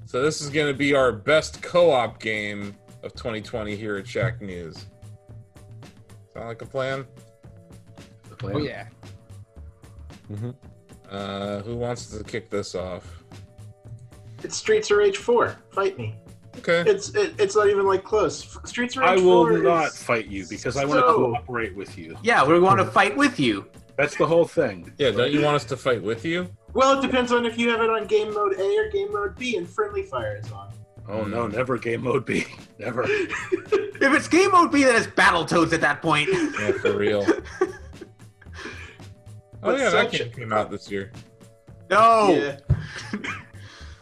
So this is going to be our best co-op game of 2020 here at Shacknews. Sound like a plan? Oh yeah. Who wants to kick this off? It's Streets of Rage 4. Fight me. Okay. It's not even like close. Streets of Rage 4 I will not fight you because I want to cooperate with you. Yeah, we want to fight with you. That's the whole thing. Yeah, don't you want us to fight with you? Well, it depends on if you have it on game mode A or game mode B and friendly fire is on. Oh no, never game mode B. Never. If it's game mode B, then it's Battletoads at that point. Yeah, for real. Oh yeah, that game came out this year. No. Yeah.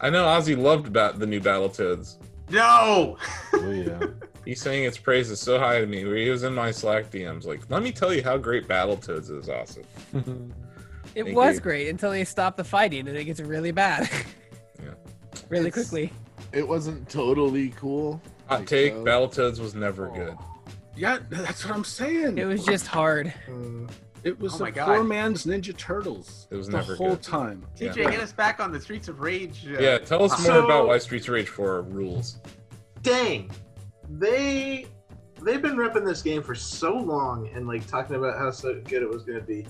I know Ozzy loved the new Battletoads. No. Oh yeah. He's saying its praises so high to me. Where he was in my Slack DMs, like, let me tell you how great Battletoads is. Awesome. It Thank was you. great until they stop the fighting and it gets really bad. Yeah. Really quickly. It wasn't totally cool. Hot take: Battletoads was never good. Yeah, that's what I'm saying. It was just hard. It was Oh the my God. poor man's Ninja Turtles. It was the never whole good. time. TJ, Yeah. get us back on the Streets of Rage. Yeah, tell us more about why Streets of Rage 4 rules. Dang. They've been repping this game for so long and like talking about how so good it was going to be.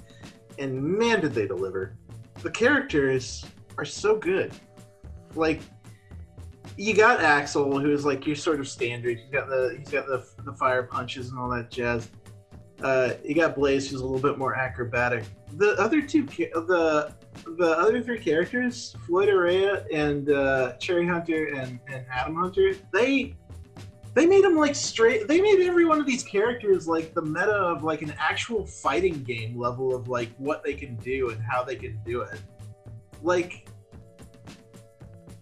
And man, did they deliver. The characters are so good. Like, you got Axel, who's like your sort of standard. He's got the fire punches and all that jazz. You got Blaze, who's a little bit more acrobatic. The other three characters, Floyd Araya and Cherry Hunter and Adam Hunter, they made them like straight. They made every one of these characters like the meta of like an actual fighting game level of like what they can do and how they can do it. Like,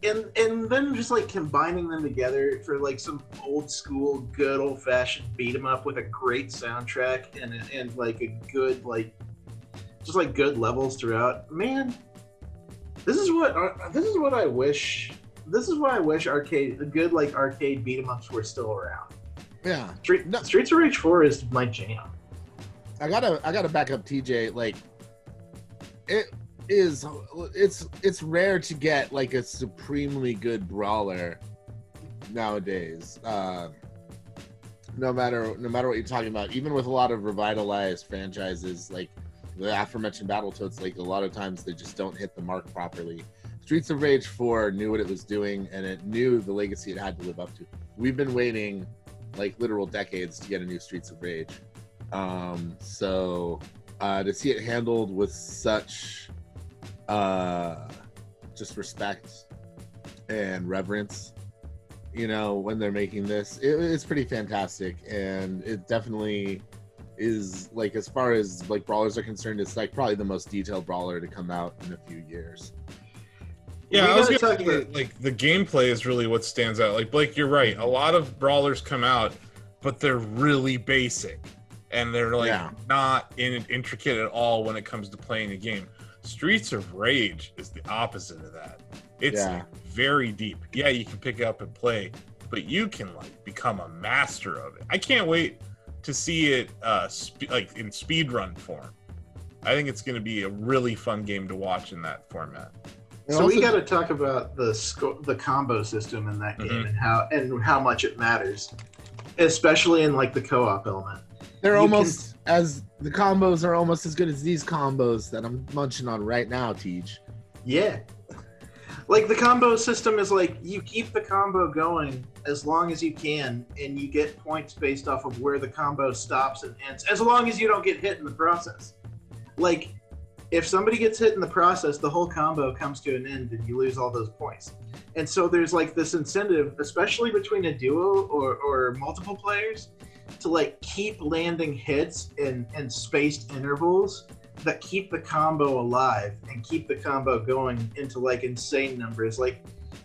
and then just like combining them together for like some old school, good old fashioned beat 'em up with a great soundtrack and like a good like just like good levels throughout. Man, this is what I wish. This is why I wish arcade beat 'em ups were still around. Yeah. Streets of Rage 4 is my jam. I gotta back up TJ. Like, it's rare to get like a supremely good brawler nowadays. No matter what you're talking about, even with a lot of revitalized franchises like the aforementioned Battletoads, like a lot of times they just don't hit the mark properly. Streets of Rage 4 knew what it was doing, and it knew the legacy it had to live up to. We've been waiting like literal decades to get a new Streets of Rage. So to see it handled with such just respect and reverence, you know, when they're making this, it's pretty fantastic. And it definitely is, like, as far as like brawlers are concerned, it's like probably the most detailed brawler to come out in a few years. Yeah, I was gonna say, like, the gameplay is really what stands out. Like, Blake, you're right. A lot of brawlers come out, but they're really basic, and they're like not intricate at all when it comes to playing a game. Streets of Rage is the opposite of that. It's like, very deep. Yeah, you can pick it up and play, but you can like become a master of it. I can't wait to see it like in speedrun form. I think it's going to be a really fun game to watch in that format. So we got to talk about the combo system in that game and how much it matters, especially in like the co-op element. The combos are almost as good as these combos that I'm munching on right now, Teach. Yeah. Like the combo system is like you keep the combo going as long as you can, and you get points based off of where the combo stops and ends, as long as you don't get hit in the process. Like, if somebody gets hit in the process, the whole combo comes to an end and you lose all those points. And so there's like this incentive, especially between a duo or multiple players, to like keep landing hits in spaced intervals that keep the combo alive and keep the combo going into like insane numbers. Like,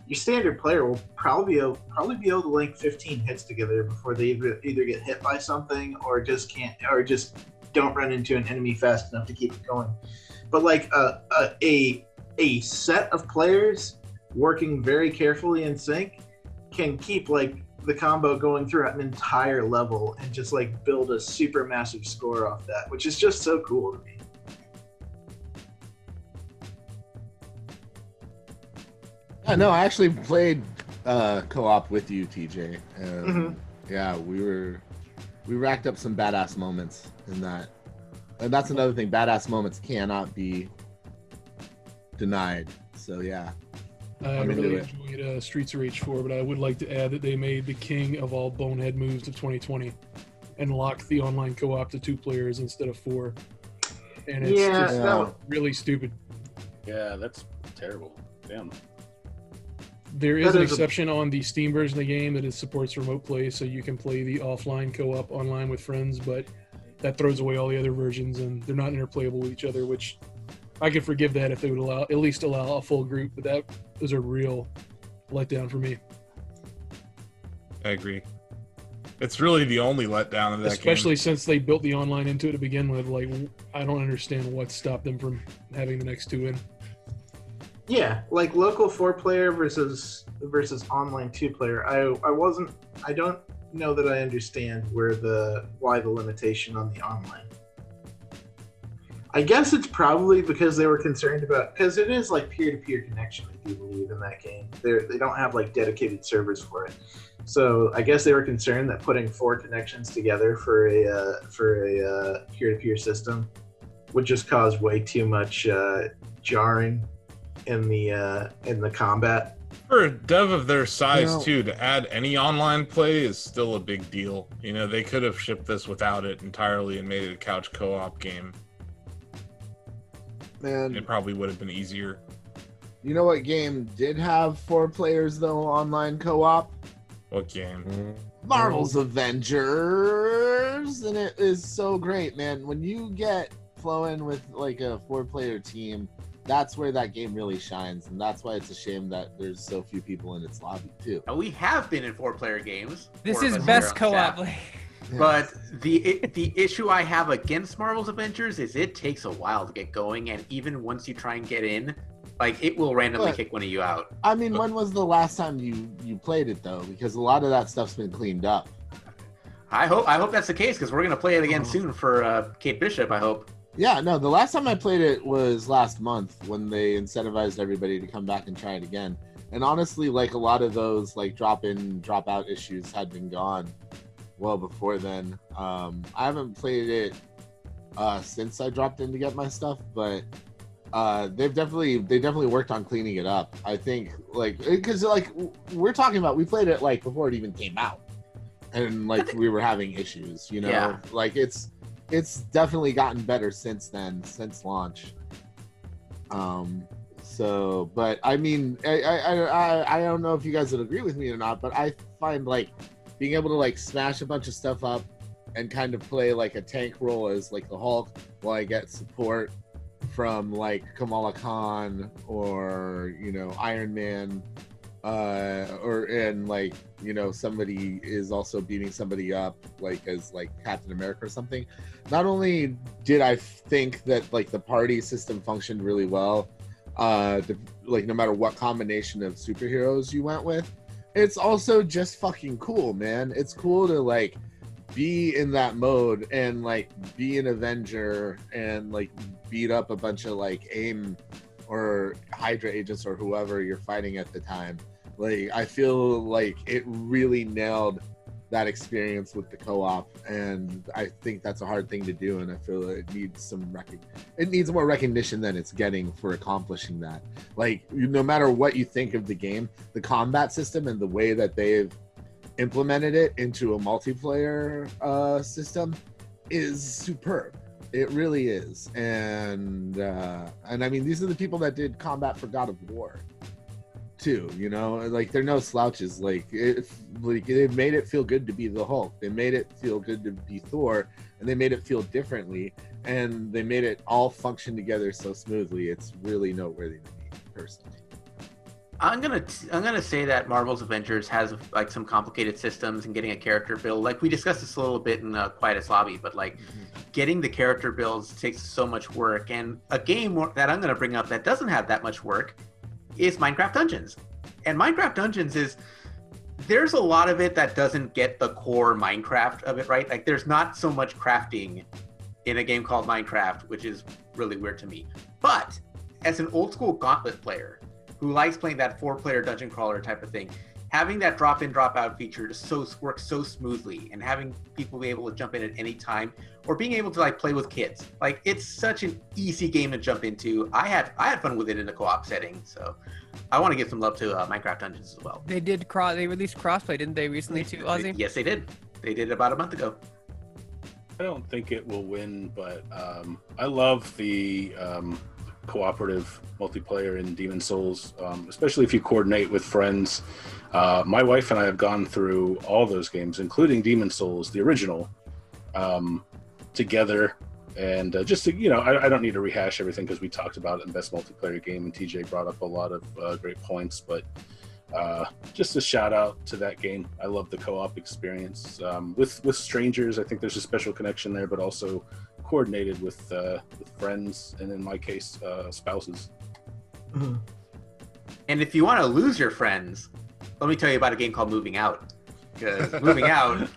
your standard player will probably be able to link 15 hits together before they either get hit by something or just don't run into an enemy fast enough to keep it going. But like a set of players working very carefully in sync can keep like the combo going throughout an entire level and just like build a super massive score off that, which is just so cool to me. No, I actually played co-op with you, TJ. Yeah, we racked up some badass moments in that. And that's another thing. Badass moments cannot be denied. So yeah. I really enjoyed Streets of Rage 4, but I would like to add that they made the king of all bonehead moves of 2020 and locked the online co-op to 2 players instead of 4. And it's just really stupid. Yeah, that's terrible. Damn. There is an exception on the Steam version of the game that it supports remote play, so you can play the offline co-op online with friends, but that throws away all the other versions, and they're not interplayable with each other, which I could forgive that if they would at least allow a full group, but that was a real letdown for me. I agree. It's really the only letdown of that Especially game. since they built the online into it to begin with. Like, I don't understand what stopped them from having the next 2 in. Yeah, like local 4-player versus online 2-player. I don't know that I understand why the limitation on the online. I guess it's probably because they were concerned about, because it is like peer-to-peer connection, I do believe, in that game. They don't have like dedicated servers for it. So I guess they were concerned that putting 4 connections together for a peer-to-peer system would just cause way too much jarring in the combat. For a dev of their size, too, to add any online play is still a big deal. You know, they could have shipped this without it entirely and made it a couch co-op game. Man, it probably would have been easier. You know what game did have 4 players though online co-op? What game? Marvel's Avengers, and it is so great, man. When you get flowing with like a 4-player team, that's where that game really shines, and that's why it's a shame that there's so few people in its lobby too. Now, we have been in 4-player games. This is best co-op. But the issue I have against Marvel's Avengers is it takes a while to get going, and even once you try and get in, like it will randomly kick one of you out. I mean, when was the last time you played it though? Because a lot of that stuff's been cleaned up. I hope that's the case, because we're gonna play it again soon for Kate Bishop. I hope. Yeah, no, the last time I played it was last month when they incentivized everybody to come back and try it again. And honestly, like a lot of those like drop in, drop out issues had been gone well before then. I haven't played it since I dropped in to get my stuff, but they definitely worked on cleaning it up. I think like because like we're talking about, we played it like before it even came out, and like we were having issues, you know. Yeah. Like it's definitely gotten better since then, since launch. So, but I mean, I don't know if you guys would agree with me or not, but I find like being able to like smash a bunch of stuff up and kind of play like a tank role as like the Hulk while I get support from like Kamala Khan or, you know, Iron Man, and like, you know, somebody is also beating somebody up like as like Captain America or something. Not only did I think that like the party system functioned really well, like no matter what combination of superheroes you went with, it's also just fucking cool, man. It's cool to like be in that mode and like be an Avenger and like beat up a bunch of like AIM or Hydra agents or whoever you're fighting at the time. Like I feel like it really nailed that experience with the co-op, and I think that's a hard thing to do, and I feel it needs more recognition than it's getting for accomplishing that. Like no matter what you think of the game, the combat system and the way that they've implemented it into a multiplayer system is superb. It really is. And I mean, these are the people that did combat for God of War too, you know, like they're no slouches. Like they made it feel good to be the Hulk, they made it feel good to be Thor, and they made it feel differently, and they made it all function together so smoothly. It's really noteworthy to me personally. I'm gonna say that Marvel's Avengers has like some complicated systems and getting a character build. Like we discussed this a little bit in Quietest Lobby, but like getting the character builds takes so much work. And a game that I'm gonna bring up that doesn't have that much work is Minecraft Dungeons. And Minecraft Dungeons there's a lot of it that doesn't get the core Minecraft of it, right? Like there's not so much crafting in a game called Minecraft, which is really weird to me. But as an old school Gauntlet player who likes playing that 4-player dungeon crawler type of thing, having that drop-in, drop-out feature just works so smoothly, and having people be able to jump in at any time, or being able to like play with kids, like it's such an easy game to jump into. I had fun with it in a co-op setting, so I want to give some love to Minecraft Dungeons as well. They released crossplay, didn't they, recently too, Ozzy? Yes, they did. They did about a month ago. I don't think it will win, but I love the cooperative multiplayer in Demon Souls, especially if you coordinate with friends. My wife and I have gone through all those games, including Demon Souls, the original, together. And just to, I don't need to rehash everything because we talked about it in Best Multiplayer Game, and TJ brought up a lot of great points. But just a shout out to that game. I love the co-op experience with strangers. I think there's a special connection there, but also coordinated with friends, and in my case, spouses. Mm-hmm. And if you want to lose your friends, let me tell you about a game called Moving Out. Because Moving Out,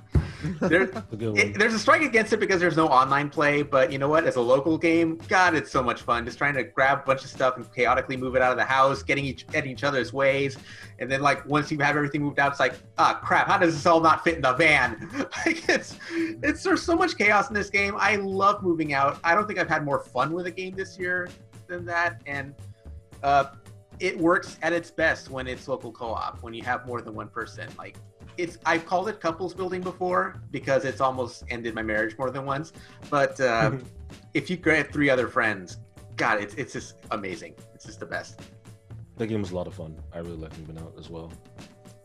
there's a strike against it because there's no online play, but you know what? As a local game, God, it's so much fun. Just trying to grab a bunch of stuff and chaotically move it out of the house, getting each other's ways, and then like once you have everything moved out, it's like, crap, how does this all not fit in the van? Like there's so much chaos in this game. I love Moving Out. I don't think I've had more fun with a game this year than that, and it works at its best when it's local co-op, when you have more than one person. Like I've called it couples building before because it's almost ended my marriage more than once. But if you get 3 other friends, God, it's just amazing. It's just the best. That game was a lot of fun. I really like Moving Out as well.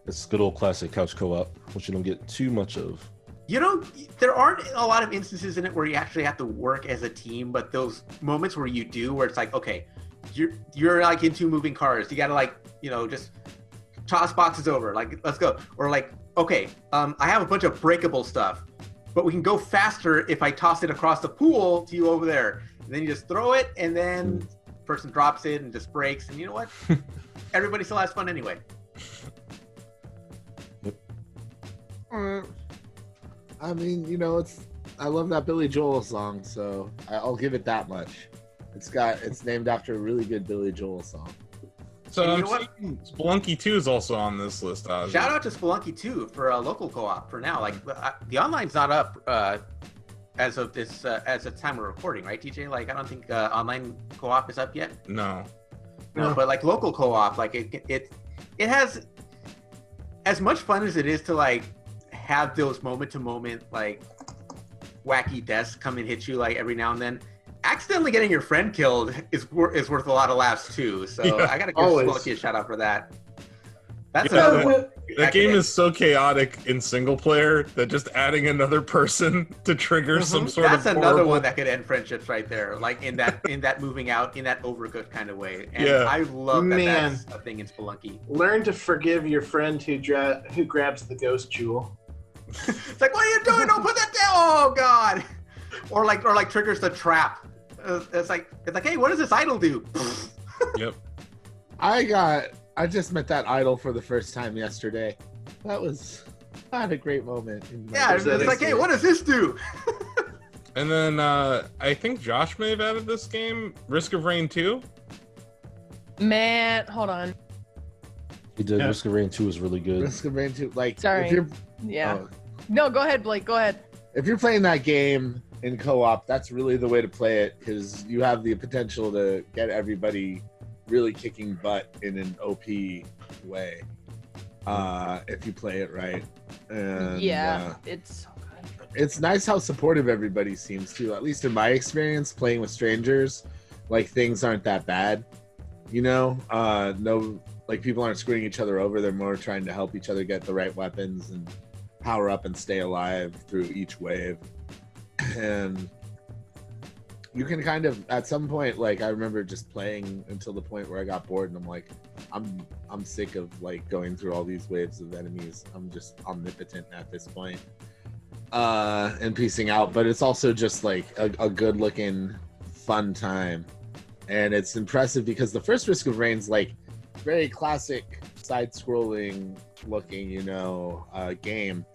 It's good old classic couch co-op, which you don't get too much of. There aren't a lot of instances in it where you actually have to work as a team, but those moments where you do, where it's like, okay, you're like into moving cars, you gotta like, just toss boxes over, like, let's go. Or like, okay, I have a bunch of breakable stuff, but we can go faster if I toss it across the pool to you over there. And then you just throw it, and then person drops it and just breaks, and you know what? Everybody still has fun anyway. Yep. I mean, I love that Billy Joel song, so I'll give it that much. It's named after a really good Billy Joel song. So I'm seeing Spelunky 2 is also on this list. Shout out to Spelunky 2 for a local co-op for now. Like the online's not up as of this as the time we're recording, right, TJ? Like I don't think online co-op is up yet. No, but like local co-op, like it has as much fun as it is to like have those moment to moment like wacky deaths come and hit you like every now and then. Accidentally getting your friend killed is worth a lot of laughs too. So yeah, I gotta give Spelunky a shout out for that. That's that game is so chaotic in single player that just adding another person to trigger some sort of another one that could end friendships right there, like in that Moving Out, in that overcooked kind of way. And I love that's a thing in Spelunky. Learn to forgive your friend who grabs the ghost jewel. It's like, what are you doing? Don't put that down! Oh God! Or like triggers the trap. It's like, hey, what does this idol do? Yep. I just met that idol for the first time yesterday. I had a great moment. Yeah, it's like, hey, what does this do? And then I think Josh may have added this game, Risk of Rain 2. Man, hold on. He did. Yeah. Risk of Rain 2 is really good. Risk of Rain 2, like, sorry. If you're, no, go ahead, Blake. Go ahead. If you're playing that game in co-op, that's really the way to play it, because you have the potential to get everybody really kicking butt in an OP way if you play it right. And, it's so good. It's nice how supportive everybody seems to. At least in my experience, playing with strangers, like things aren't that bad. No, like people aren't screwing each other over. They're more trying to help each other get the right weapons and power up and stay alive through each wave. And you can kind of, at some point, like I remember just playing until the point where I got bored and I'm like, I'm sick of like going through all these waves of enemies. I'm just omnipotent at this point. And piecing out, but it's also just like a good looking fun time. And it's impressive because the first Risk of Rain's like very classic side-scrolling looking, game.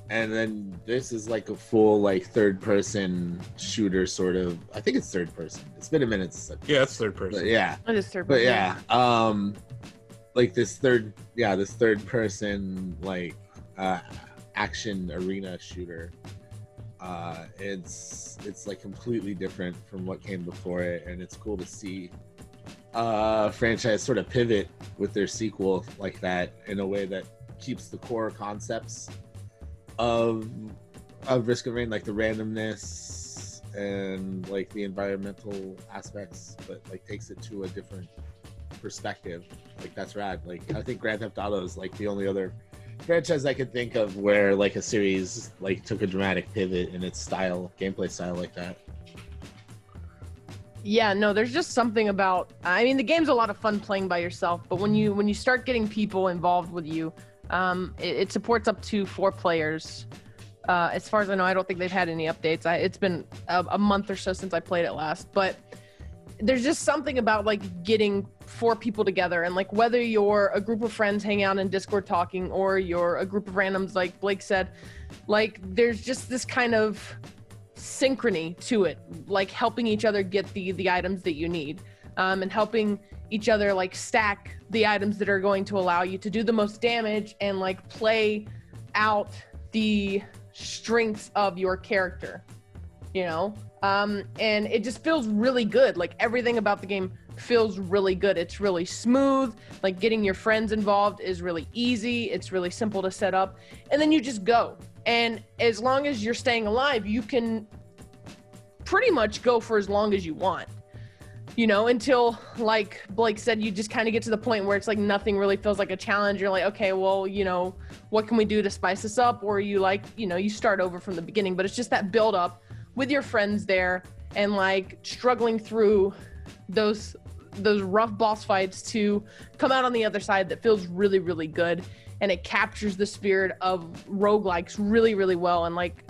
And then this is like a full like third-person shooter sort of. I think it's third-person. It's been a minute since. Yeah, it's third-person. It is third-person. But yeah, like this third person like action arena shooter. It's like completely different from what came before it, and it's cool to see franchise sort of pivot with their sequel like that in a way that keeps the core concepts of Risk of Rain, like the randomness and like the environmental aspects, but like takes it to a different perspective. Like that's rad. Like I think Grand Theft Auto is like the only other franchise I could think of where like a series like took a dramatic pivot in its style, gameplay style like that. Yeah, no, there's just something about, I mean, the game's a lot of fun playing by yourself, but when you start getting people involved with you, it supports up to 4 players. As far as I know, I don't think they've had any updates. It's been a month or so since I played it last, but there's just something about like getting 4 people together, and like whether you're a group of friends hanging out in Discord talking or you're a group of randoms like Blake said, like there's just this kind of synchrony to it, like helping each other get the items that you need, and helping each other like stack the items that are going to allow you to do the most damage and like play out the strengths of your character, you know? And it just feels really good. Like everything about the game feels really good. It's really smooth. Like getting your friends involved is really easy. It's really simple to set up, and then you just go. And as long as you're staying alive, you can pretty much go for as long as you want, you know, until like Blake said, you just kind of get to the point where it's like nothing really feels like a challenge. You're like, okay, well, you know, what can we do to spice this up? Or you like, you know, you start over from the beginning, but it's just that build up with your friends there and like struggling through those rough boss fights to come out on the other side that feels really, really good. And it captures the spirit of roguelikes really, really well. And like,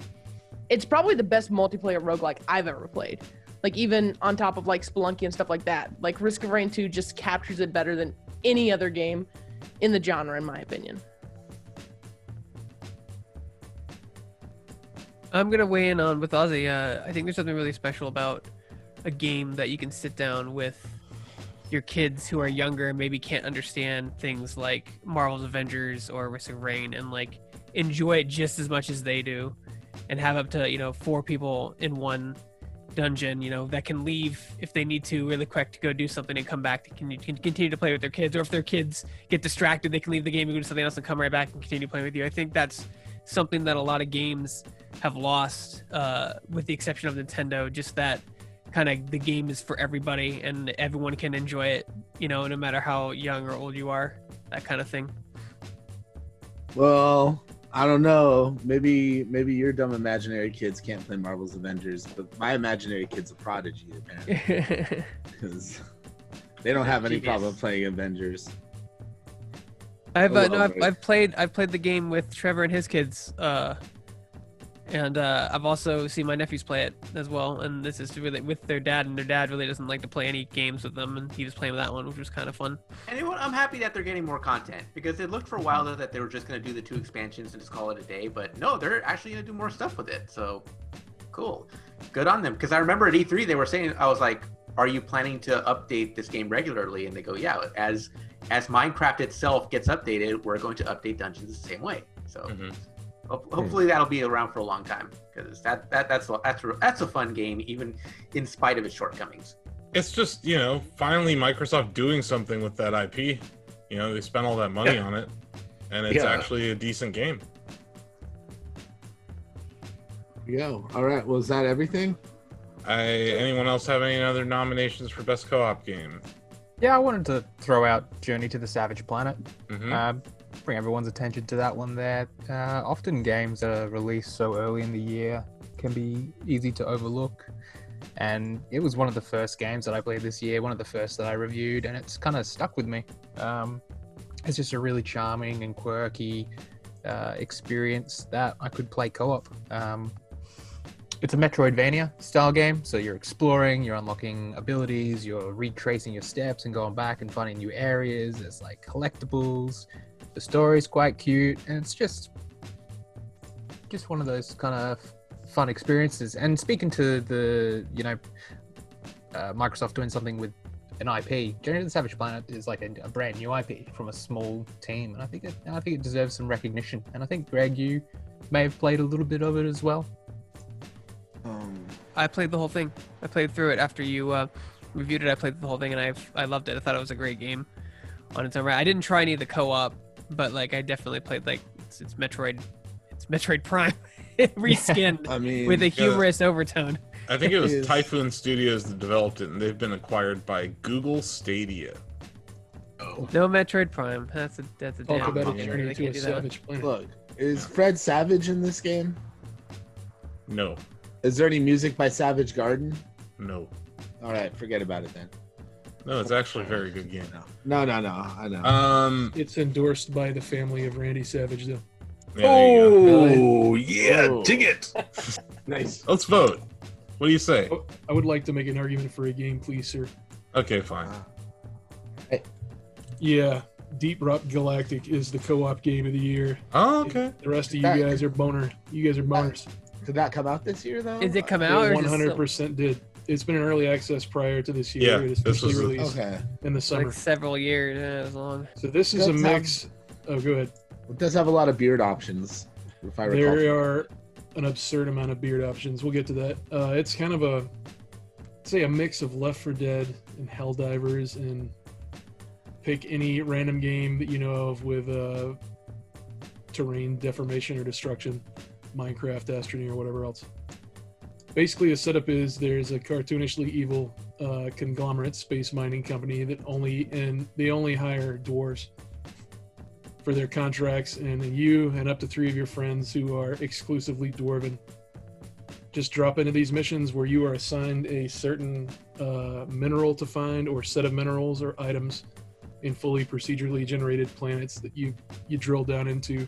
it's probably the best multiplayer roguelike I've ever played. Like even on top of like Spelunky and stuff like that. Like Risk of Rain 2 just captures it better than any other game in the genre, in my opinion. I'm going to weigh in on with Ozzy. I think there's something really special about a game that you can sit down with your kids who are younger and maybe can't understand things like Marvel's Avengers or Risk of Rain and like enjoy it just as much as they do, and have up to, you know, 4 people in one dungeon, you know, that can leave if they need to really quick to go do something and come back. They can continue to play with their kids, or if their kids get distracted, they can leave the game and go do something else and come right back and continue playing with you. I think that's something that a lot of games have lost, with the exception of Nintendo, just that kind of the game is for everybody and everyone can enjoy it, you know, no matter how young or old you are, that kind of thing. Well, I don't know. Maybe your dumb imaginary kids can't play Marvel's Avengers, but my imaginary kid's a prodigy, apparently. Because they don't have any problem playing Avengers. I've played the game with Trevor and his kids, and I've also seen my nephews play it as well. And this is really with their dad, and their dad really doesn't like to play any games with them, and he was playing with that one, which was kind of fun. And I'm happy that they're getting more content, because it looked for a while though that they were just going to do the 2 expansions and just call it a day. But no, they're actually going to do more stuff with it. So cool, good on them. Because I remember at E3 they were saying, I was like, "Are you planning to update this game regularly?" And they go, "Yeah, as Minecraft itself gets updated, we're going to update dungeons the same way." So hopefully that'll be around for a long time, because that's a fun game, even in spite of its shortcomings. It's just, you know, finally Microsoft doing something with that IP. You know, they spent all that money on it, and it's actually a decent game. Yo, all right. Well, is that everything? Anyone else have any other nominations for best co-op game? Yeah, I wanted to throw out Journey to the Savage Planet. Bring everyone's attention to that one there. Often games that are released so early in the year can be easy to overlook. And it was one of the first games that I played this year, one of the first that I reviewed, and it's kind of stuck with me. It's just a really charming and quirky experience that I could play co-op. It's a Metroidvania style game, so you're exploring, you're unlocking abilities, you're retracing your steps and going back and finding new areas. There's like collectibles. The story's quite cute, and it's just one of those kind of fun experiences. And speaking to the, you know, Microsoft doing something with an IP. Journey to the Savage Planet is like a brand new IP from a small team, and I think it deserves some recognition. And I think Greg, you may have played a little bit of it as well. I played the whole thing. I played through it after you reviewed it. I played the whole thing, and I loved it. I thought it was a great game on its own right. I didn't try any of the co-op, but like I definitely played like it's Metroid Prime reskinned with a humorous overtone. I think it was Typhoon Studios that developed it, and they've been acquired by Google Stadia. Oh. No Metroid Prime. That's a Talk about a journey to a savage planet. Look, is Fred Savage in this game? No. Is there any music by Savage Garden? No. All right, forget about it then. No, it's actually a very good game. No, I know. It's endorsed by the family of Randy Savage, though. Yeah, dig it. Nice. Let's vote. What do you say? I would like to make an argument for a game, please, sir. Okay, fine. Hey. Yeah, Deep Rock Galactic is the co-op game of the year. Oh, okay. The rest of you guys are boners. Did that come out this year, though? Did it come out? 100% did. It's been in early access prior to this year. Yeah, it was released in the summer. Like several years. It was long. So this is a mix. Oh, go ahead. It does have a lot of beard options, if I recall. There are an absurd amount of beard options. We'll get to that. It's kind of a mix of Left 4 Dead and Helldivers, and pick any random game that you know of with terrain deformation or destruction, Minecraft, Astroneer, or whatever else. Basically, the setup is there's a cartoonishly evil conglomerate space mining company that they only hire dwarves for their contracts, and you and up to 3 of your friends who are exclusively dwarven just drop into these missions where you are assigned a certain mineral to find, or set of minerals or items in fully procedurally generated planets that you drill down into.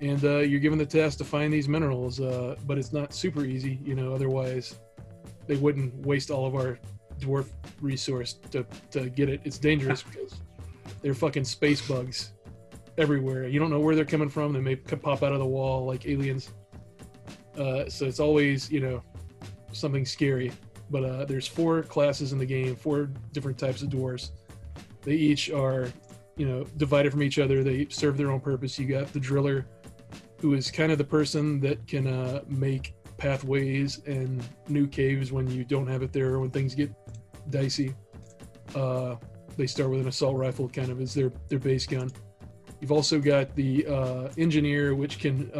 And you're given the task to find these minerals, but it's not super easy, otherwise they wouldn't waste all of our dwarf resource to get it. It's dangerous because they're fucking space bugs everywhere. You don't know where they're coming from. They may pop out of the wall like aliens. So it's always, something scary. But there's 4 classes in the game, 4 different types of dwarves. They each are, divided from each other. They serve their own purpose. You got the driller, who is kind of the person that can make pathways and new caves when you don't have it there, or when things get dicey. They start with an assault rifle, kind of as their base gun. You've also got the engineer, which can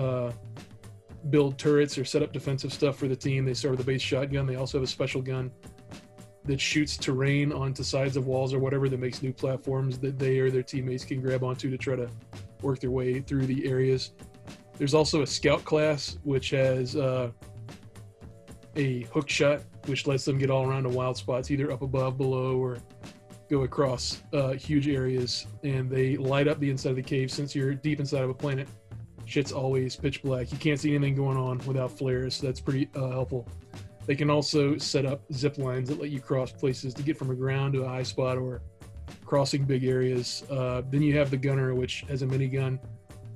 build turrets or set up defensive stuff for the team. They start with a base shotgun. They also have a special gun that shoots terrain onto sides of walls or whatever, that makes new platforms that they or their teammates can grab onto to try to work their way through the areas. There's also a scout class, which has a hook shot, which lets them get all around to wild spots, either up above, below, or go across huge areas. And they light up the inside of the cave. Since you're deep inside of a planet, shit's always pitch black. You can't see anything going on without flares, so that's pretty helpful. They can also set up zip lines that let you cross places to get from a ground to a high spot, or crossing big areas. Then you have the gunner, which has a minigun,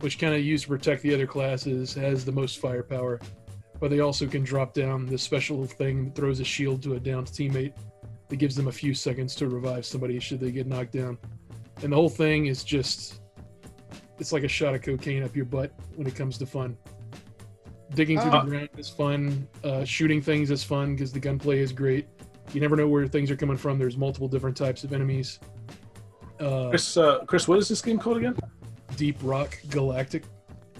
which kind of used to protect the other classes, has the most firepower. But they also can drop down this special thing that throws a shield to a downed teammate that gives them a few seconds to revive somebody should they get knocked down. And the whole thing is just, it's like a shot of cocaine up your butt when it comes to fun. Digging through the ground is fun. Shooting things is fun because the gunplay is great. You never know where things are coming from. There's multiple different types of enemies. Chris, what is this game called again? Deep Rock Galactic.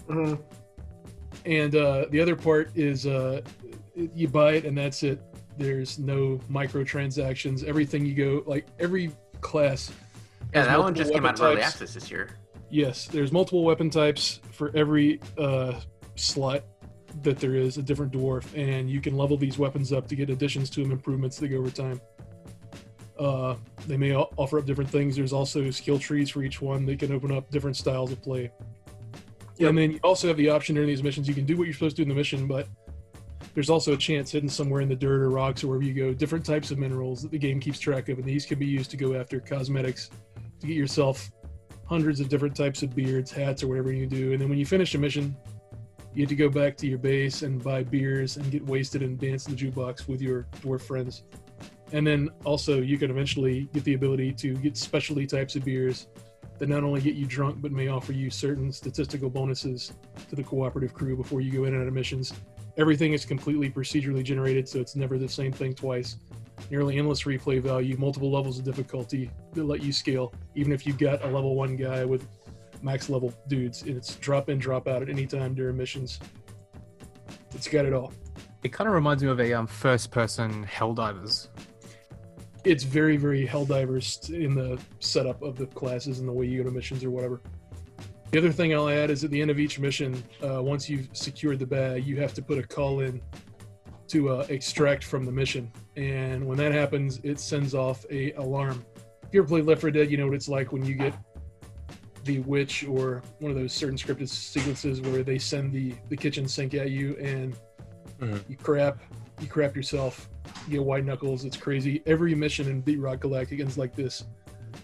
Mm-hmm. And the other part is you buy it and that's it. There's no microtransactions. Everything you go, like every class. Yeah, that one just came out of early access this year. Yes, there's multiple weapon types for every slot that there is, a different dwarf, and you can level these weapons up to get additions to them, improvements that go over time. They may offer up different things. There's also skill trees for each one. They can open up different styles of play. Yep. And then you also have the option during these missions, you can do what you're supposed to do in the mission, but there's also a chance hidden somewhere in the dirt or rocks or wherever you go, different types of minerals that the game keeps track of, and these can be used to go after cosmetics, to get yourself hundreds of different types of beards, hats, or whatever you do. And then when you finish a mission, you have to go back to your base and buy beers and get wasted and dance in the jukebox with your dwarf friends. And then also you can eventually get the ability to get specialty types of beers that not only get you drunk, but may offer you certain statistical bonuses to the cooperative crew before you go in and out of missions. Everything is completely procedurally generated, so it's never the same thing twice. Nearly endless replay value, multiple levels of difficulty that let you scale, even if you've got a level 1 guy with max level dudes, and it's drop in, drop out at any time during missions. It's got it all. It kind of reminds me of a first-person Helldivers. It's very, very Helldivers in the setup of the classes and the way you go to missions or whatever. The other thing I'll add is at the end of each mission, once you've secured the bag, you have to put a call in to extract from the mission. And when that happens, it sends off a alarm. If you ever played Left 4 Dead, you know what it's like when you get the witch or one of those certain scripted sequences where they send the kitchen sink at you and you crap yourself, you get white knuckles, it's crazy. Every mission in Deep Rock Galactic ends like this,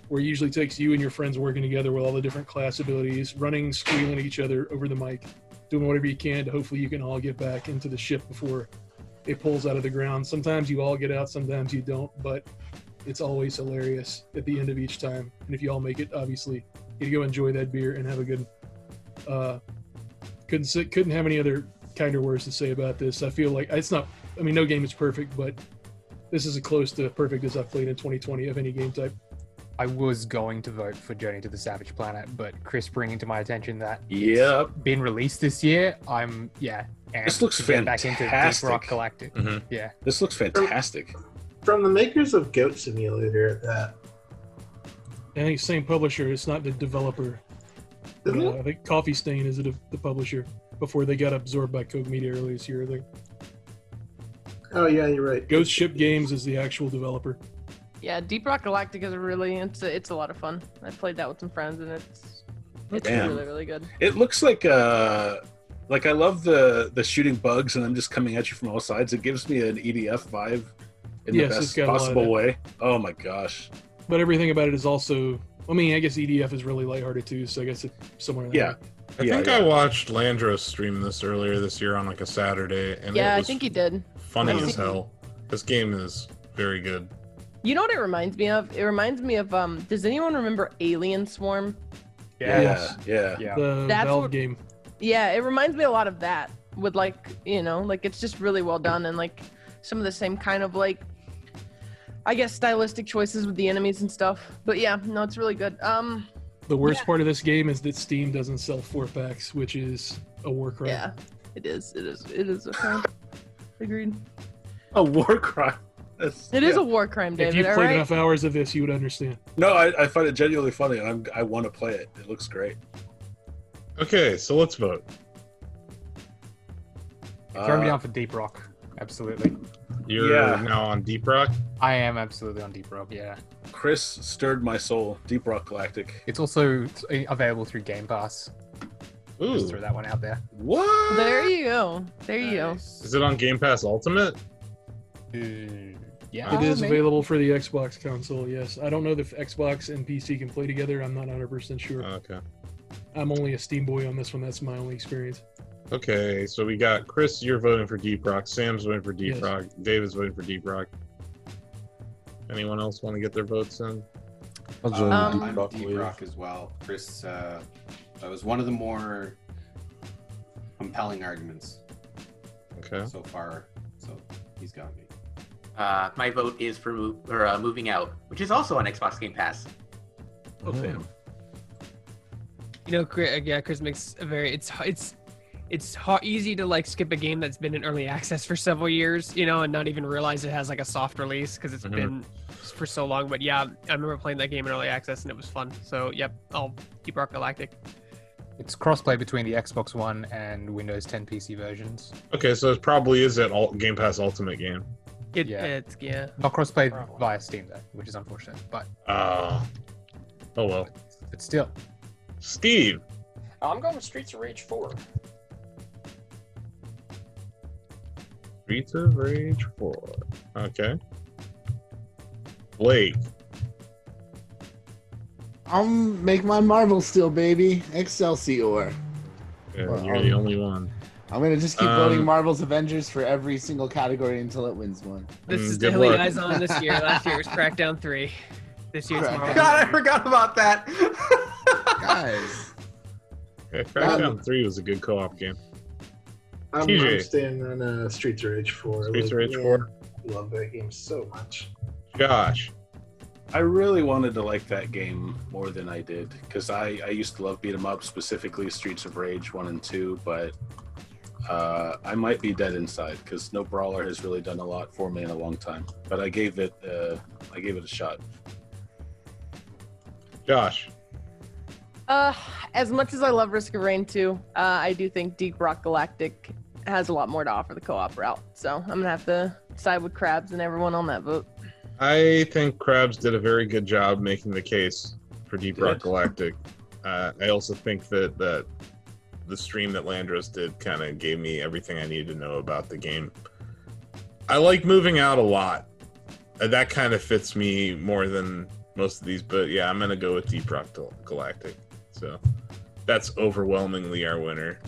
where it usually takes you and your friends working together with all the different class abilities, running, squealing at each other over the mic, doing whatever you can to hopefully you can all get back into the ship before it pulls out of the ground. Sometimes you all get out, sometimes you don't, but it's always hilarious at the end of each time. And if you all make it, obviously, you go enjoy that beer and have a good... couldn't have any other kinder words to say about this. I feel like it's not... I mean, no game is perfect, but this is as close to perfect as I've played in 2020 of any game type. I was going to vote for Journey to the Savage Planet, but Chris bringing to my attention that it's been released this year, this looks fantastic. Back into Deep Rock Galactic. Yeah, this looks fantastic. From the makers of Goat Simulator at that. I think same publisher. It's not the developer. I think Coffee Stain is the publisher before they got absorbed by Koch Media earlier this year, I think. Oh yeah, you're right. Ghost Ship Games is the actual developer. Yeah, Deep Rock Galactic is really it's a lot of fun. I played that with some friends and it's really, really good. It looks like I love the shooting bugs and them just coming at you from all sides. It gives me an EDF vibe in the best possible way. Oh my gosh. But everything about it is also, I mean, I guess EDF is really lighthearted too, so I guess it's somewhere in there. I think I watched Landros stream this earlier this year on like a Saturday, and yeah, I think he did. Funny as hell. This game is very good. You know what it reminds me of? It reminds me of does anyone remember Alien Swarm? Yeah. The That's Valve game. Yeah, it reminds me a lot of that with like, like it's just really well done and like some of the same kind of like I guess stylistic choices with the enemies and stuff. But yeah, no, it's really good. The worst part of this game is that Steam doesn't sell 4-packs, which is a war crime. Yeah, it is a crime. Agreed. A war crime. It is a war crime, David. If you played enough hours of this, you would understand. No, I find it genuinely funny, and I want to play it. It looks great. Okay, so let's vote. Throw me down for Deep Rock. Absolutely. You're now on Deep Rock? I am absolutely on Deep Rock, yeah. Chris stirred my soul. Deep Rock Galactic. It's also available through Game Pass. Ooh. Just throw that one out there. What? There you go. There you go. Is it on Game Pass Ultimate? Yeah. It is available for the Xbox console, yes. I don't know if Xbox and PC can play together. I'm not 100% sure. Okay. I'm only a Steam boy on this one. That's my only experience. Okay, so we got Chris, you're voting for Deep Rock. Sam's voting for Deep Rock. David's voting for Deep Rock. Anyone else want to get their votes in? I'm Deep Rock as well. Chris, that was one of the more compelling arguments. Okay. So far, so he's got me. My vote is for Moving Out, which is also on Xbox Game Pass. Oh damn. Chris makes a very it's easy to like skip a game that's been in early access for several years, and not even realize it has like a soft release because it's been for so long. But yeah, I remember playing that game in early access and it was fun. So yep, I'll Deep Rock Galactic. It's crossplay between the Xbox One and Windows 10 PC versions. Okay, so it probably is that Game Pass Ultimate game. It's not crossplay via Steam though, which is unfortunate. But oh well. But still. Steve. I'm going with Streets of Rage 4. Streets of Rage 4. Okay. Blake. I'll make my Marvel still, baby. Excelsior. Yeah, you're the only one. I'm gonna just keep voting Marvel's Avengers for every single category until it wins one. This is definitely eyes on this year. Last year was Crackdown 3. This year's Marvel. God, I forgot about that. Guys. Yeah, Crackdown 3 was a good co-op game. I'm staying on Streets of Rage 4. Streets of Rage 4. Love that game so much. Josh. I really wanted to like that game more than I did, because I used to love beat 'em up, specifically Streets of Rage 1 and 2, but I might be dead inside because no brawler has really done a lot for me in a long time. But I gave it a shot. Josh. As much as I love Risk of Rain 2, I do think Deep Rock Galactic has a lot more to offer the co-op route. So I'm gonna have to side with Krabs and everyone on that vote. I think Krabs did a very good job making the case for Deep Rock Galactic. I also think that the stream that Landros did kind of gave me everything I needed to know about the game. I like moving out a lot. That kind of fits me more than most of these, but yeah, I'm gonna go with Deep Rock Galactic. So that's overwhelmingly our winner.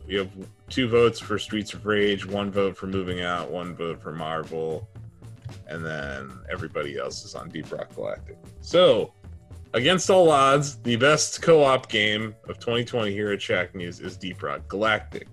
We have 2 votes for Streets of Rage, 1 vote for Moving Out, 1 vote for Marvel, and then everybody else is on Deep Rock Galactic. So, against all odds, the best co-op game of 2020 here at Shacknews is Deep Rock Galactic.